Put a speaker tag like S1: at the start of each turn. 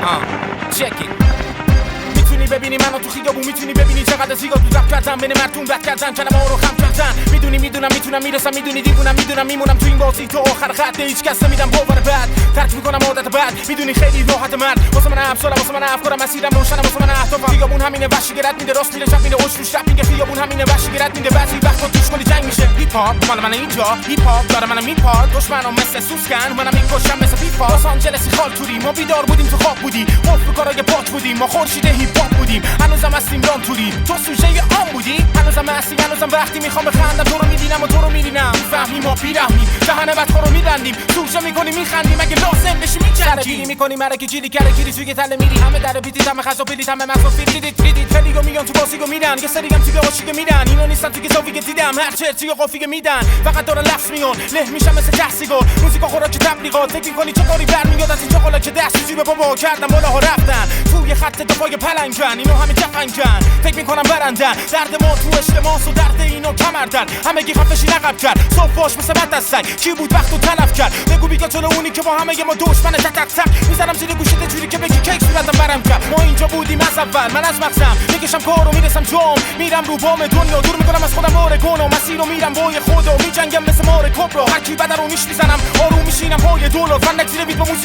S1: check it. میتونی ببینی منو تو خیابون، میتونی ببینی چقدر زیگا تو رفت کردم، بین مردم رد کردن کلمه رو خم کردن. میدونم میتونم میرسم، میدونی دیوونم، میدونم میمونم تو این بازی تا آخر خط. هیچ کس نمیدم باور بعد، ترک میکنم عادت بعد. میدونی خیلی راحت من، واسه من افسارم، واسه من افکارم، مسیرم روشنم، واسه من اهدافم. خیابون همینه، وحشی گرت میده، راست میره چپ میده، اوش روش رپ میگه. خیابون همینه، وحشی گرت میده، بعضی وقتا توش کلی جنگ میشه. هیپ هاپ مال من اینجا، هیپ هاپ داره منو میپاد، دشمنام مثل سوسکن، منم میکشم مثل فیفا. لس آنجلسی خالتوری، ما بیدار بودیم تو خواب بودی، قفل کارای پات بودیم، ما خورشید هیپ هاپ بودیم. هنوزم هستیم ران توری، تو سوژه آن بودی. هنوزم هستی، هنوزم وقتی میخوام بخندم تو رو میبینم و تو رو میبینم. میفهمی ما بیرحمیم، دهن بدخور رو میبندیم، سوژه میکنیم میخندیم، اگه لازم بشی میجنگیم. میکنیم مرکی جیلی کرکی توی تله میری، همه در بیتیت، همه خزا پیلیت، همه مغزو فیلیت. خیلیگو میگن تو باسیگو میدن، یه سریگم توی عاشق میدن. اینو نیستن توی زاویه دیدم، هر چرتی و قافیه میدن، فقط دارن لفظ میون. له میشم مثل تحصیگار، موزیکا خوراک تبلیغات. فکر میکنی چه کاری برمیاد از این چاقالا که دستشویی به بابا کردن، بالاها رفتن توی خط دفاع پلنگن. اینو همه جفنگن، فکر میکنم برندن. درد ما تو اجتماعس و درد اینو کمر در همگی خفشی نقب کرد. صفاش مثل بد از سگ، کی بود وقتو تلف کرد؟ بگو بیگا جلو اونی که با همه ما دشمن تک میزنم زیر گوشت جوری که بگی کیک صورتم برم کرد. ما اینجا بودیم از اول، من از مغزم میکشم کارو، میرسم جام، میرم رو بام دنیا، دور میکنم از خودم اورگون و مسیر رو میرم با خدا. میجنگم مثل مار کبرا، هر کی بدر رو میشنیزنم، آروم میشینم پای دولار. فندک زیر بیت با